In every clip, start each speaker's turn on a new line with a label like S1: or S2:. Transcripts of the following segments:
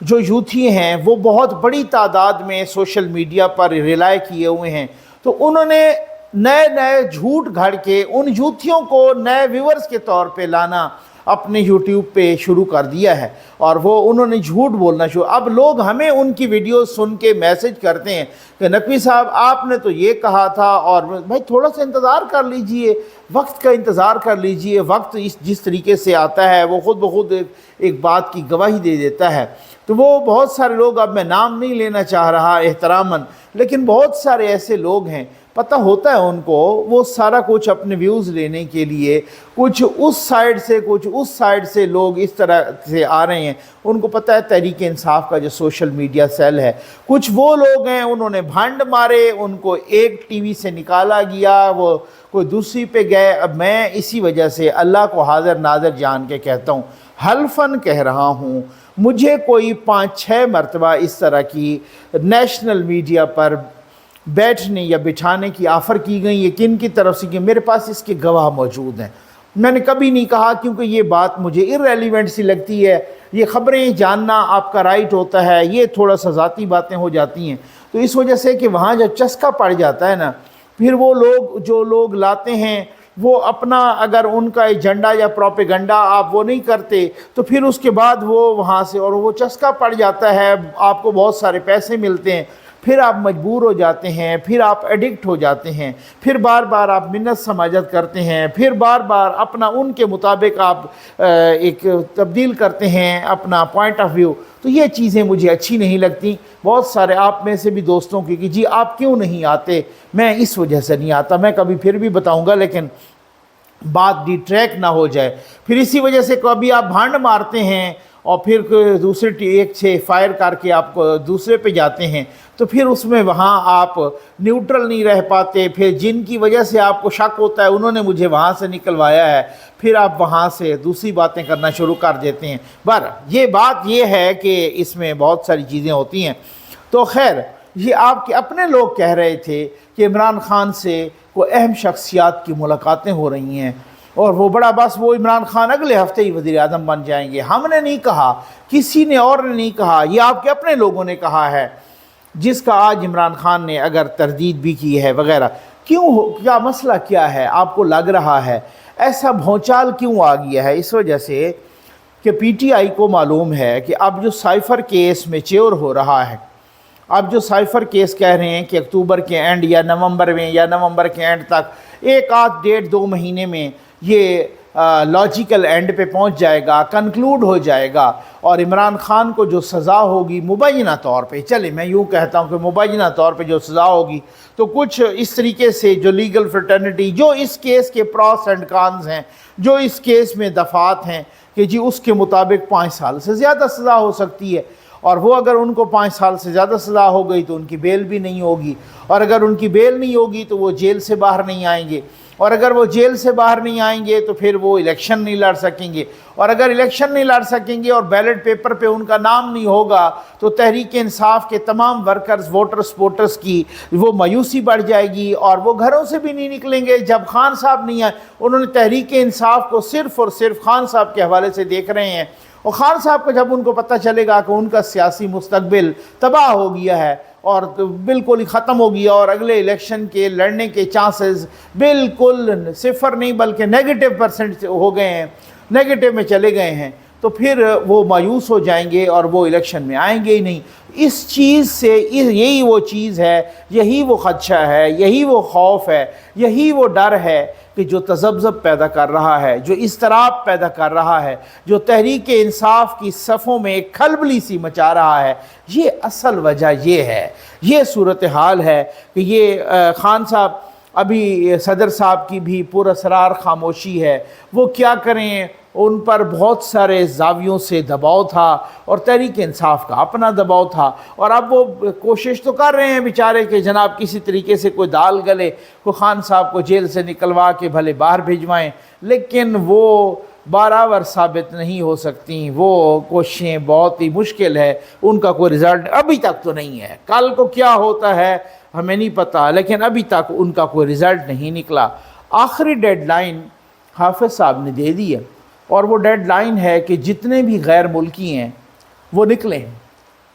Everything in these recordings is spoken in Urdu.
S1: جو یوتھی ہیں وہ بہت بڑی تعداد میں سوشل میڈیا پر ریلائی کیے ہوئے ہیں، تو انہوں نے نئے جھوٹ گھڑ کے ان یوتھیوں کو نئے ویورز کے طور پہ لانا اپنے یوٹیوب پہ شروع کر دیا ہے، اور وہ انہوں نے جھوٹ بولنا شروع. اب لوگ ہمیں ان کی ویڈیوز سن کے میسج کرتے ہیں کہ نقوی صاحب آپ نے تو یہ کہا تھا، اور بھائی تھوڑا سا انتظار کر لیجئے، وقت کا انتظار کر لیجئے، وقت جس طریقے سے آتا ہے وہ خود بخود ایک بات کی گواہی دے دیتا ہے. تو وہ بہت سارے لوگ، اب میں نام نہیں لینا چاہ رہا احتراماً، لیکن بہت سارے ایسے لوگ ہیں، پتہ ہوتا ہے ان کو، وہ سارا کچھ اپنے ویوز لینے کے لیے کچھ اس سائیڈ سے کچھ اس سائیڈ سے لوگ اس طرح سے آ رہے ہیں. ان کو پتہ ہے تحریک انصاف کا جو سوشل میڈیا سیل ہے، کچھ وہ لوگ ہیں انہوں نے بھانڈ مارے، ان کو ایک ٹی وی سے نکالا گیا، وہ کوئی دوسری پہ گئے. اب میں اسی وجہ سے اللہ کو حاضر ناظر جان کے کہتا ہوں، حلفاً کہہ رہا ہوں، مجھے کوئی 5-6 مرتبہ اس طرح کی نیشنل میڈیا پر بیٹھنے یا بٹھانے کی آفر کی گئی ہے. کن کی طرف سے کہ میرے پاس اس کے گواہ موجود ہیں. میں نے کبھی نہیں کہا، کیونکہ یہ بات مجھے irrelevant سی لگتی ہے. یہ خبریں جاننا آپ کا رائٹ ہوتا ہے، یہ تھوڑا سا ذاتی باتیں ہو جاتی ہیں. تو اس وجہ سے کہ وہاں جب چسکا پڑ جاتا ہے نا، پھر وہ لوگ جو لوگ لاتے ہیں وہ اپنا، اگر ان کا ایجنڈا یا پروپیگنڈا آپ وہ نہیں کرتے تو پھر اس کے بعد وہ وہاں سے، اور وہ چسکا پڑ جاتا ہے، آپ کو بہت سارے پیسے ملتے ہیں، پھر آپ مجبور ہو جاتے ہیں، پھر آپ ایڈکٹ ہو جاتے ہیں، پھر بار بار آپ منت سماجت کرتے ہیں، پھر بار بار اپنا ان کے مطابق آپ ایک تبدیل کرتے ہیں اپنا پوائنٹ آف ویو. تو یہ چیزیں مجھے اچھی نہیں لگتی. بہت سارے آپ میں سے بھی دوستوں کی کہ جی آپ کیوں نہیں آتے، میں اس وجہ سے نہیں آتا. میں کبھی پھر بھی بتاؤں گا، لیکن بات ڈی ٹریک نہ ہو جائے. پھر اسی وجہ سے کبھی آپ بھانڈ مارتے ہیں اور پھر دوسرے ایک سے فائر کر کے آپ دوسرے پہ جاتے ہیں، تو پھر اس میں وہاں آپ نیوٹرل نہیں رہ پاتے. پھر جن کی وجہ سے آپ کو شک ہوتا ہے انہوں نے مجھے وہاں سے نکلوایا ہے، پھر آپ وہاں سے دوسری باتیں کرنا شروع کر دیتے ہیں. یہ بات یہ ہے کہ اس میں بہت ساری چیزیں ہوتی ہیں. تو خیر، یہ آپ کے اپنے لوگ کہہ رہے تھے کہ عمران خان سے کوئی اہم شخصیات کی ملاقاتیں ہو رہی ہیں، اور وہ بڑا بس وہ عمران خان اگلے ہفتے ہی وزیر اعظم بن جائیں گے. ہم نے نہیں کہا، کسی نے اور نے نہیں کہا، یہ آپ کے اپنے لوگوں نے کہا ہے، جس کا آج عمران خان نے اگر تردید بھی کی ہے وغیرہ. کیا مسئلہ کیا ہے آپ کو لگ رہا ہے ایسا بھونچال کیوں آ گیا ہے؟ اس وجہ سے کہ پی ٹی آئی کو معلوم ہے کہ اب جو سائفر کیس میچور ہو رہا ہے، اب جو سائفر کیس کہہ رہے ہیں کہ اکتوبر کے اینڈ یا نومبر میں یا نومبر کے اینڈ تک، 1-1.5-2 مہینے میں یہ لاجیکل اینڈ پہ پہنچ جائے گا، کنکلوڈ ہو جائے گا، اور عمران خان کو جو سزا ہوگی مبینہ طور پہ، چلے میں یوں کہتا ہوں کہ مبینہ طور پہ جو سزا ہوگی تو کچھ اس طریقے سے جو لیگل فرٹرنٹی، جو اس کیس کے پروس اینڈ کانز ہیں، جو اس کیس میں دفعات ہیں کہ جی اس کے مطابق 5 سال سے زیادہ سزا ہو سکتی ہے. اور وہ اگر ان کو 5 سال سے زیادہ سزا ہو گئی تو ان کی بیل بھی نہیں ہوگی، اور اگر ان کی بیل نہیں ہوگی تو وہ جیل سے باہر نہیں آئیں گے، اور اگر وہ جیل سے باہر نہیں آئیں گے تو پھر وہ الیکشن نہیں لڑ سکیں گے، اور اگر الیکشن نہیں لڑ سکیں گے اور بیلٹ پیپر پہ ان کا نام نہیں ہوگا تو تحریک انصاف کے تمام ورکرز، ووٹرز، سپورٹرز کی وہ مایوسی بڑھ جائے گی، اور وہ گھروں سے بھی نہیں نکلیں گے. جب خان صاحب نہیں آئے، انہوں نے تحریک انصاف کو صرف اور صرف خان صاحب کے حوالے سے دیکھ رہے ہیں، اور خان صاحب کو جب ان کو پتہ چلے گا کہ ان کا سیاسی مستقبل تباہ ہو گیا ہے اور بالکل ہی ختم ہو گیا، اور اگلے الیکشن کے لڑنے کے چانسز بالکل 0 نہیں بلکہ -% ہو گئے ہیں، نیگیٹو میں چلے گئے ہیں، تو پھر وہ مایوس ہو جائیں گے اور وہ الیکشن میں آئیں گے ہی نہیں. اس چیز سے یہی وہ چیز ہے، یہی وہ خدشہ ہے، یہی وہ خوف ہے، یہی وہ ڈر ہے کہ جو تذبذب پیدا کر رہا ہے، جو اضطراب پیدا کر رہا ہے، جو تحریک انصاف کی صفوں میں ایک کھلبلی سی مچا رہا ہے. یہ اصل وجہ یہ ہے، یہ صورتحال ہے کہ یہ خان صاحب، ابھی صدر صاحب کی بھی پراسرار خاموشی ہے. وہ کیا کریں؟ ان پر بہت سارے زاویوں سے دباؤ تھا، اور تحریک انصاف کا اپنا دباؤ تھا، اور اب وہ کوشش تو کر رہے ہیں بیچارے کہ جناب کسی طریقے سے کوئی دال گلے، کوئی خان صاحب کو جیل سے نکلوا کے بھلے باہر بھیجوائیں، لیکن وہ برابر ثابت نہیں ہو سکتی. وہ کوششیں بہت ہی مشکل ہے، ان کا کوئی رزلٹ ابھی تک تو نہیں ہے. کل کو کیا ہوتا ہے ہمیں نہیں پتہ، لیکن ابھی تک ان کا کوئی رزلٹ نہیں نکلا. آخری ڈیڈ لائن حافظ صاحب نے دے دی ہے، اور وہ ڈیڈ لائن ہے کہ جتنے بھی غیر ملکی ہیں وہ نکلیں.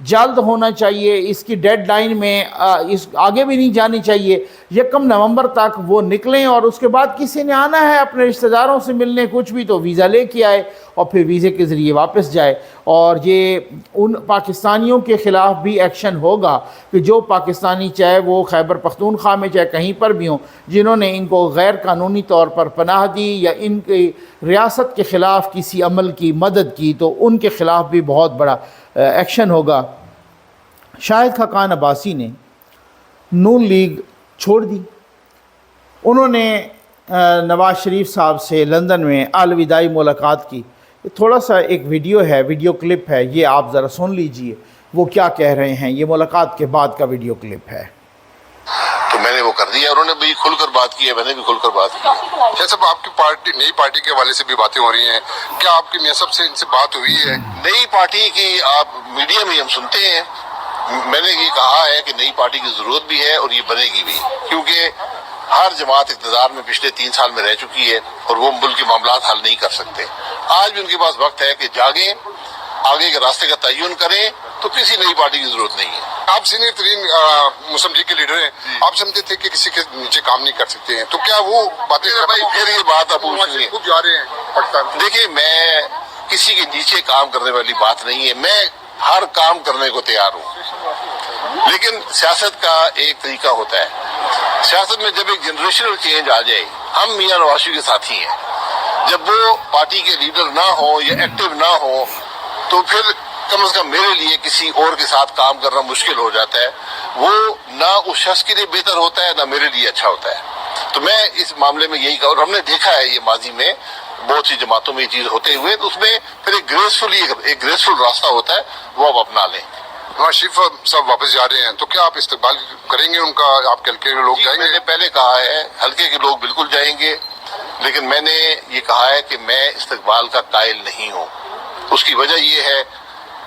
S1: جلد ہونا چاہیے، اس کی ڈیڈ لائن میں اس آگے بھی نہیں جانی چاہیے، 1 نومبر تک وہ نکلیں، اور اس کے بعد کسی نے آنا ہے اپنے رشتہ داروں سے ملنے کچھ بھی تو ویزا لے کے آئے اور پھر ویزے کے ذریعے واپس جائے۔ اور یہ ان پاکستانیوں کے خلاف بھی ایکشن ہوگا کہ جو پاکستانی چاہے وہ خیبر پختونخوا میں چاہے کہیں پر بھی ہوں، جنہوں نے ان کو غیر قانونی طور پر پناہ دی یا ان کی ریاست کے خلاف کسی عمل کی مدد کی، تو ان کے خلاف بھی بہت بڑا ایکشن ہوگا۔ شاہد خاقان عباسی نے نون لیگ چھوڑ دی، انہوں نے نواز شریف صاحب سے لندن میں الوداعی ملاقات کی۔ تھوڑا سا ایک ویڈیو ہے، ویڈیو کلپ ہے، یہ آپ ذرا سن لیجئے وہ کیا کہہ رہے ہیں۔ یہ ملاقات کے بعد کا ویڈیو کلپ ہے۔
S2: تو میں نے وہ کر دیا، انہوں نے بھی کھل کر بات کی ہے، میں نے بھی کھل کر بات کی ہے۔
S3: کیا صاحب آپ کی پارٹی نئی پارٹی کے حوالے سے بھی باتیں ہو رہی ہیں، کیا آپ کی میاں صاحب سے ان سے بات ہوئی ہے؟
S2: نئی پارٹی کی آپ میڈیا میں ہم سنتے ہیں، میں نے یہ کہا ہے کہ نئی پارٹی کی ضرورت بھی ہے اور یہ بنے گی بھی، کیونکہ ہر جماعت اقتدار میں پچھلے 3 سال میں رہ چکی ہے اور وہ ملک کے معاملات حل نہیں کر سکتے۔ آج بھی ان کے پاس وقت ہے کہ جاگیں، آگے کے راستے کا تعین کریں، تو کسی نئی پارٹی کی ضرورت نہیں ہے۔
S3: آپ سینئر ترین مسلم لیگ کے لیڈر ہیں، آپ سمجھتے تھے کہ کسی کے نیچے کام نہیں کر سکتے ہیں، تو کیا وہ باتیں
S2: بھائی پھر یہ بات آپ پوچھ رہے
S3: خود جا رہے ہیں پاکستان؟
S2: دیکھیے، میں کسی کے نیچے کام کرنے والی بات نہیں ہے، میں ہر کام کرنے کو تیار ہوں، لیکن سیاست کا ایک طریقہ ہوتا ہے۔ سیاست میں جب ایک جنریشنل چینج آ جائے، ہم میاں نواز شریف کے ساتھی ہیں، جب وہ پارٹی کے لیڈر نہ ہوں یا ایکٹیو نہ ہوں تو پھر کم از کم میرے لیے کسی اور کے ساتھ کام کرنا مشکل ہو جاتا ہے، وہ نہ اس شخص کے لیے بہتر ہوتا ہے نہ میرے لیے اچھا ہوتا ہے۔ تو میں اس معاملے میں یہی کہا، اور ہم نے دیکھا ہے یہ ماضی میں بہت سی جماعتوں میں یہ چیز ہوتے ہوئے، تو اس میں پھر ایک گریسفل راستہ ہوتا ہے، وہ آپ اپنا لیں۔
S3: نواز شریف صاحب واپس جا رہے ہیں تو کیا آپ استقبال کریں گے ان کا؟ آپ کے حلقے کے لوگ جائیں
S2: میں
S3: گے؟
S2: نے پہلے کہا ہے حلقے کے لوگ بالکل جائیں گے، لیکن میں نے یہ کہا ہے کہ میں استقبال کا قائل نہیں ہوں۔ اس کی وجہ یہ ہے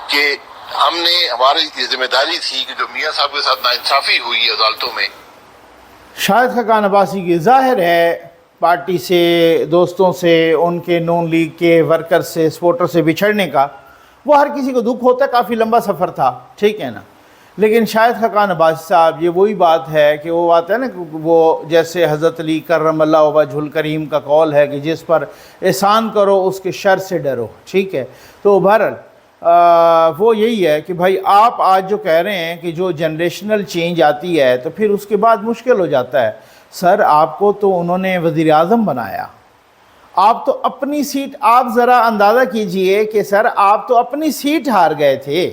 S2: کہ ہماری یہ ذمہ داری تھی کہ جو میاں صاحب کے ساتھ ناانصافی ہوئی ہے عدالتوں میں۔
S1: شاہد خاقان عباسی کی ظاہر ہے پارٹی سے، دوستوں سے، ان کے نون لیگ کے ورکر سے، سپورٹر سے بچھڑنے کا وہ ہر کسی کو دکھ ہوتا ہے، کافی لمبا سفر تھا، ٹھیک ہے نا۔ لیکن شاہد خاقان عباسی صاحب، یہ وہی بات ہے کہ وہ بات ہے نا کہ وہ جیسے حضرت علی کرم اللہ وجہ الکریم کا قول ہے کہ جس پر احسان کرو اس کے شر سے ڈرو، ٹھیک ہے۔ تو بہرحال وہ یہی ہے کہ بھائی آپ آج جو کہہ رہے ہیں کہ جو جنریشنل چینج آتی ہے تو پھر اس کے بعد مشکل ہو جاتا ہے۔ سر آپ کو تو انہوں نے وزیر اعظم بنایا، آپ تو اپنی سیٹ، آپ ذرا اندازہ کیجئے کہ سر آپ تو اپنی سیٹ ہار گئے تھے،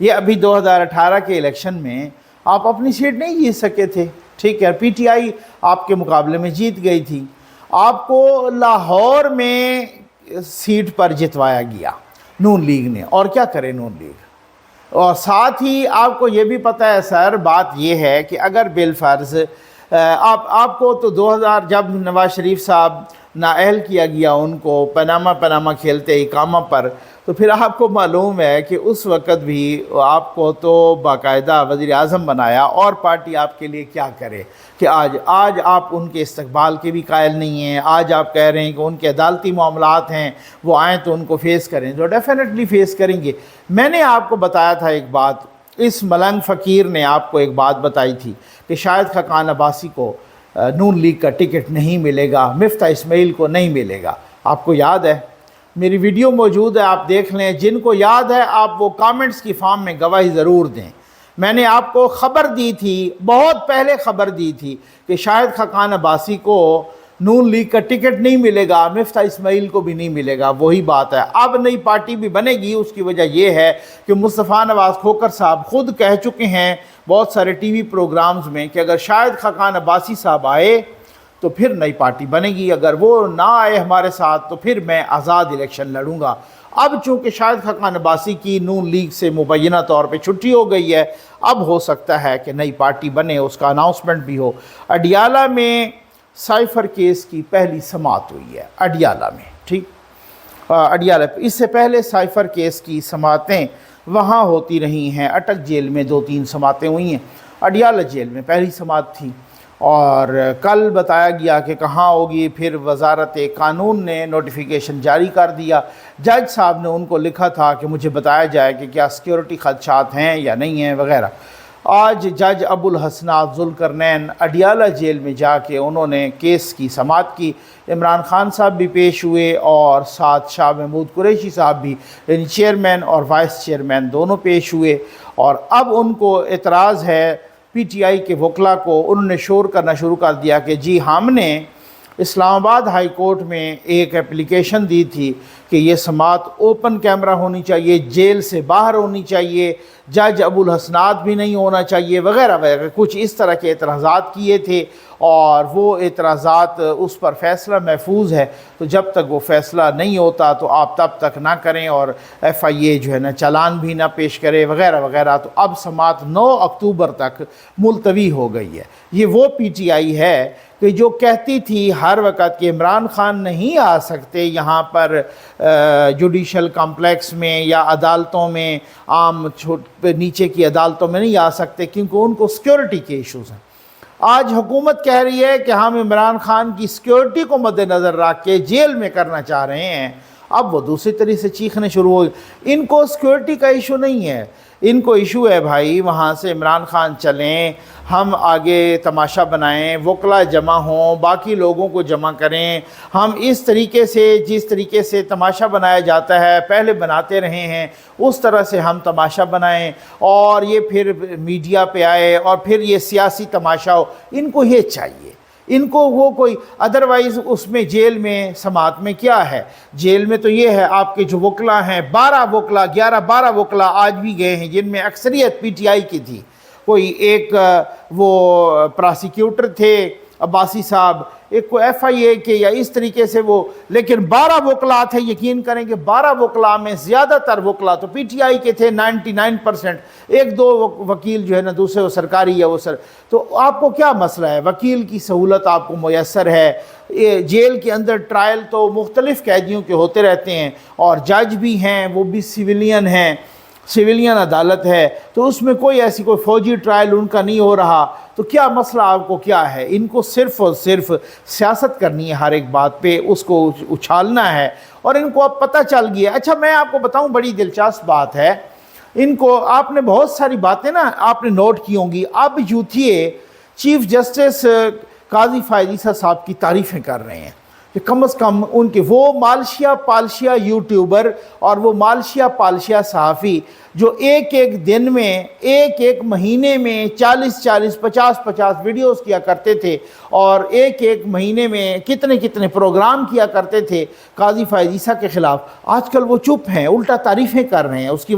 S1: یہ ابھی 2018 کے الیکشن میں آپ اپنی سیٹ نہیں جیت سکے تھے، ٹھیک ہے۔ پی ٹی آئی آپ کے مقابلے میں جیت گئی تھی، آپ کو لاہور میں سیٹ پر جتوایا گیا نون لیگ نے، اور کیا کرے نون لیگ۔ اور ساتھ ہی آپ کو یہ بھی پتہ ہے سر، بات یہ ہے کہ اگر بالفرض آپ کو تو 2000 جب نواز شریف صاحب نااہل کیا گیا ان کو پاناما کھیلتے اقامہ پر، تو پھر آپ کو معلوم ہے کہ اس وقت بھی آپ کو تو باقاعدہ وزیر اعظم بنایا، اور پارٹی آپ کے لیے کیا کرے کہ آج آپ ان کے استقبال کے بھی قائل نہیں ہیں۔ آج آپ کہہ رہے ہیں کہ ان کے عدالتی معاملات ہیں، وہ آئیں تو ان کو فیس کریں، تو ڈیفینیٹلی فیس کریں گے۔ میں نے آپ کو بتایا تھا ایک بات، اس ملنگ فقیر نے آپ کو ایک بات بتائی تھی کہ شاہد خاقان عباسی کو نون لیگ کا ٹکٹ نہیں ملے گا، مفتاح اسماعیل کو نہیں ملے گا۔ آپ کو یاد ہے، میری ویڈیو موجود ہے، آپ دیکھ لیں، جن کو یاد ہے آپ وہ کامنٹس کی فارم میں گواہی ضرور دیں۔ میں نے آپ کو خبر دی تھی، بہت پہلے خبر دی تھی کہ شاہد خاقان عباسی کو نون لیگ کا ٹکٹ نہیں ملے گا، مفتاح اسماعیل کو بھی نہیں ملے گا۔ وہی بات ہے، اب نئی پارٹی بھی بنے گی، اس کی وجہ یہ ہے کہ مصطفیٰ نواز کھوکھر صاحب خود کہہ چکے ہیں بہت سارے ٹی وی پروگرامز میں کہ اگر شاہد خاقان عباسی صاحب آئے تو پھر نئی پارٹی بنے گی، اگر وہ نہ آئے ہمارے ساتھ تو پھر میں آزاد الیکشن لڑوں گا۔ اب چونکہ شاہد خاقان عباسی کی نون لیگ سے مبینہ طور پہ چھٹی ہو گئی ہے، اب ہو سکتا ہے کہ نئی پارٹی بنے، اس کا اناؤنسمنٹ بھی ہو۔ اڈیالہ میں سائفر کیس کی پہلی سماعت ہوئی ہے، اڈیالہ میں، ٹھیک، اڈیالہ، اس سے پہلے سائفر کیس کی سماعتیں وہاں ہوتی رہی ہیں، اٹک جیل میں 2-3 سماعتیں ہوئی ہیں، اڈیالہ جیل میں پہلی سماعت تھی، اور کل بتایا گیا کہ کہاں ہوگی، پھر وزارت قانون نے نوٹیفیکیشن جاری کر دیا۔ جج صاحب نے ان کو لکھا تھا کہ مجھے بتایا جائے کہ کیا سیکیورٹی خدشات ہیں یا نہیں ہیں وغیرہ۔ آج جج ابو الحسنات ذوالقرنین اڈیالہ جیل میں جا کے انہوں نے کیس کی سماعت کی۔ عمران خان صاحب بھی پیش ہوئے اور ساتھ شاہ محمود قریشی صاحب بھی، یعنی چیئرمین اور وائس چیئرمین دونوں پیش ہوئے، اور اب ان کو اعتراض ہے پی ٹی آئی کے وکلاء کو۔ انہوں نے شور کرنا شروع کر دیا کہ جی ہم نے اسلام آباد ہائی کورٹ میں ایک اپلیکیشن دی تھی کہ یہ سماعت اوپن کیمرہ ہونی چاہیے، جیل سے باہر ہونی چاہیے، جج ابو الحسنات بھی نہیں ہونا چاہیے وغیرہ وغیرہ، کچھ اس طرح کے اعتراضات کیے تھے، اور وہ اعتراضات اس پر فیصلہ محفوظ ہے، تو جب تک وہ فیصلہ نہیں ہوتا تو آپ تب تک نہ کریں، اور ایف آئی اے جو ہے نا چالان بھی نہ پیش کرے وغیرہ وغیرہ۔ تو اب سماعت 9 اکتوبر تک ملتوی ہو گئی ہے۔ یہ وہ پی ٹی آئی ہے کہ جو کہتی تھی ہر وقت کہ عمران خان نہیں آ سکتے یہاں پر جوڈیشل کمپلیکس میں یا عدالتوں میں، عام نیچے کی عدالتوں میں نہیں آ سکتے کیونکہ ان کو سیکیورٹی کے ایشوز ہیں۔ آج حکومت کہہ رہی ہے کہ ہم عمران خان کی سیکیورٹی کو مد نظر رکھ کے جیل میں کرنا چاہ رہے ہیں۔ اب وہ دوسری طریقے سے چیخنے شروع ہو گئے۔ ان کو سیکیورٹی کا ایشو نہیں ہے، ان کو ایشو ہے بھائی وہاں سے عمران خان چلیں، ہم آگے تماشا بنائیں، وکلاء جمع ہوں، باقی لوگوں کو جمع کریں، ہم اس طریقے سے جس طریقے سے تماشا بنایا جاتا ہے پہلے بناتے رہے ہیں اس طرح سے ہم تماشا بنائیں، اور یہ پھر میڈیا پہ آئے اور پھر یہ سیاسی تماشا ہو۔ ان کو یہ چاہیے، ان کو وہ کوئی ادروائز اس میں جیل میں سماعت میں کیا ہے؟ جیل میں تو یہ ہے آپ کے جو وکلاء ہیں، 12 وکلاء آج بھی گئے ہیں جن میں اکثریت پی ٹی آئی کی تھی۔ کوئی ایک وہ پراسیکیوٹر تھے عباسی صاحب، ایک کو ایف آئی اے کے یا اس طریقے سے وہ، لیکن 12 وکلاء تھے۔ یقین کریں کہ 12 وکلاء میں زیادہ تر وکلاء تو پی ٹی آئی کے تھے، 99%۔ ایک دو وکیل جو ہے نا دوسرے وہ سرکاری یا وہ تو آپ کو کیا مسئلہ ہے؟ وکیل کی سہولت آپ کو میسر ہے۔ جیل کے اندر ٹرائل تو مختلف قیدیوں کے ہوتے رہتے ہیں، اور جج بھی ہیں وہ بھی سویلین ہیں، سویلین عدالت ہے، تو اس میں کوئی ایسی کوئی فوجی ٹرائل ان کا نہیں ہو رہا۔ تو کیا مسئلہ آپ کو کیا ہے؟ ان کو صرف اور صرف سیاست کرنی ہے، ہر ایک بات پہ اس کو اچھالنا ہے، اور ان کو اب پتہ چل گیا۔ اچھا میں آپ کو بتاؤں بڑی دلچسپ بات ہے، ان کو آپ نے بہت ساری باتیں نا آپ نے نوٹ کی ہوں گی۔ اب یوتھیے چیف جسٹس قاضی فائز عیسیٰ صاحب کی تعریفیں کر رہے ہیں کہ کم از کم ان کے وہ مالشیا پالشیا یوٹیوبر اور وہ مالشیا پالشیا صحافی جو ایک دن میں ایک مہینے میں 40 50 ویڈیوز کیا کرتے تھے، اور ایک مہینے میں کتنے پروگرام کیا کرتے تھے قاضی فائز عیسیٰ کے خلاف، آج کل وہ چپ ہیں، الٹا تعریفیں کر رہے ہیں۔ اس کی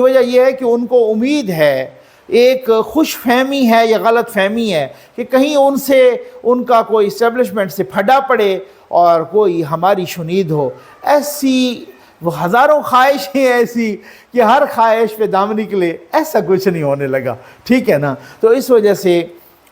S1: وجہ یہ ہے کہ ان کو امید ہے، ایک خوش فہمی ہے یا غلط فہمی ہے کہ کہیں ان کا کوئی اسٹیبلشمنٹ سے پھڈا پڑے اور کوئی ہماری شنید ہو۔ ایسی وہ ہزاروں خواہشیں ایسی کہ ہر خواہش پہ دام نکلے، ایسا کچھ نہیں ہونے لگا، ٹھیک ہے نا؟ تو اس وجہ سے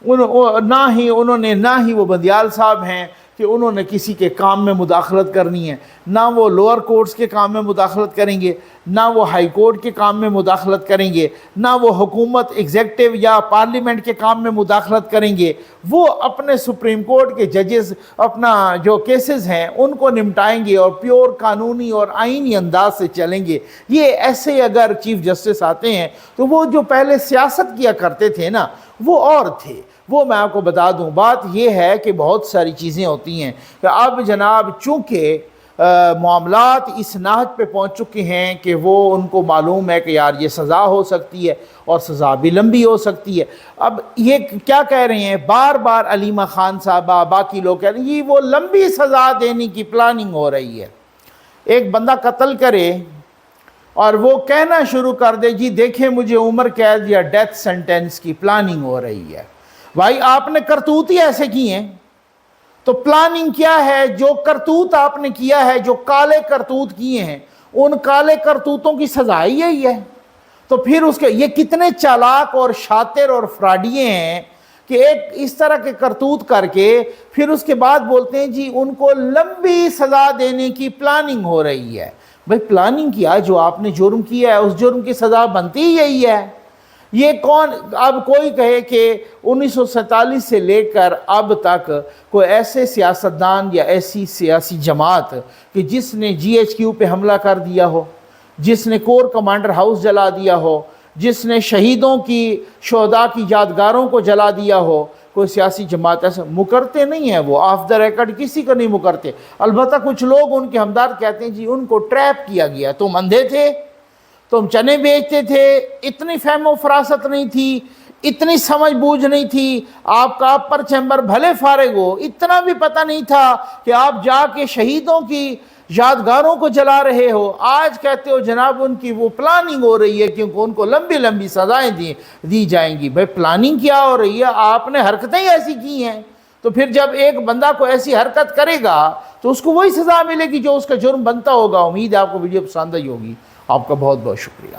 S1: نہ ہی وہ بندیال صاحب ہیں کہ انہوں نے کسی کے کام میں مداخلت کرنی ہے، نہ وہ لوور کورٹس کے کام میں مداخلت کریں گے، نہ وہ ہائی کورٹ کے کام میں مداخلت کریں گے، نہ وہ حکومت ایگزیکٹو یا پارلیمنٹ کے کام میں مداخلت کریں گے۔ وہ اپنے سپریم کورٹ کے ججز اپنا جو کیسز ہیں ان کو نمٹائیں گے اور پیور قانونی اور آئینی انداز سے چلیں گے۔ یہ ایسے اگر چیف جسٹس آتے ہیں تو وہ جو پہلے سیاست کیا کرتے تھے نا وہ اور تھے۔ وہ میں آپ کو بتا دوں، بات یہ ہے کہ بہت ساری چیزیں ہوتی ہیں کہ اب جناب چونکہ معاملات اس نہج پہ پہنچ چکے ہیں کہ وہ ان کو معلوم ہے کہ یار یہ سزا ہو سکتی ہے اور سزا بھی لمبی ہو سکتی ہے۔ اب یہ کیا کہہ رہے ہیں بار علیمہ خان صاحبہ باقی لوگ کہہ رہے ہیں یہ وہ لمبی سزا دینے کی پلاننگ ہو رہی ہے۔ ایک بندہ قتل کرے اور وہ کہنا شروع کر دے جی دیکھیں مجھے عمر قید یا ڈیتھ سینٹینس کی پلاننگ ہو رہی ہے۔ بھائی آپ نے کرتوت ہی ایسے کی ہیں تو پلاننگ کیا ہے؟ جو کرتوت آپ نے کیا ہے، جو کالے کرتوت کیے ہیں، ان کالے کرتوتوں کی سزا ہی یہی ہے۔ تو پھر یہ کتنے چالاک اور شاطر اور فراڈیے ہیں کہ ایک اس طرح کے کرتوت کر کے پھر اس کے بعد بولتے ہیں جی ان کو لمبی سزا دینے کی پلاننگ ہو رہی ہے۔ بھائی پلاننگ کیا، جو آپ نے جرم کیا ہے اس جرم کی سزا بنتی ہی یہی ہے۔ یہ کون اب کوئی کہے کہ 1947 سے لے کر اب تک کوئی ایسے سیاستدان یا ایسی سیاسی جماعت کہ جس نے جی ایچ کیو پہ حملہ کر دیا ہو، جس نے کور کمانڈر ہاؤس جلا دیا ہو، جس نے شہیدوں کی شہداء کی یادگاروں کو جلا دیا ہو، کوئی سیاسی جماعت ایسا مکرتے نہیں ہیں، وہ آف دا ریکارڈ کسی کو نہیں مکرتے۔ البتہ کچھ لوگ ان کے ہمدارد کہتے ہیں جی ان کو ٹریپ کیا گیا، تم اندھے تھے، تم چنے بیچتے تھے، اتنی فہم و فراست نہیں تھی، اتنی سمجھ بوجھ نہیں تھی، آپ کا اپر چیمبر بھلے فارغ ہو، اتنا بھی پتہ نہیں تھا کہ آپ جا کے شہیدوں کی یادگاروں کو جلا رہے ہو۔ آج کہتے ہو جناب ان کی وہ پلاننگ ہو رہی ہے کیونکہ ان کو لمبی لمبی سزائیں دی جائیں گی۔ بھائی پلاننگ کیا ہو رہی ہے؟ آپ نے حرکتیں ہی ایسی کی ہیں، تو پھر جب ایک بندہ کو ایسی حرکت کرے گا تو اس کو وہی سزا ملے گی جو اس کا جرم بنتا ہوگا۔ امید ہے آپ کو ویڈیو پسند آئی ہوگی۔ آپ کا بہت بہت شکریہ۔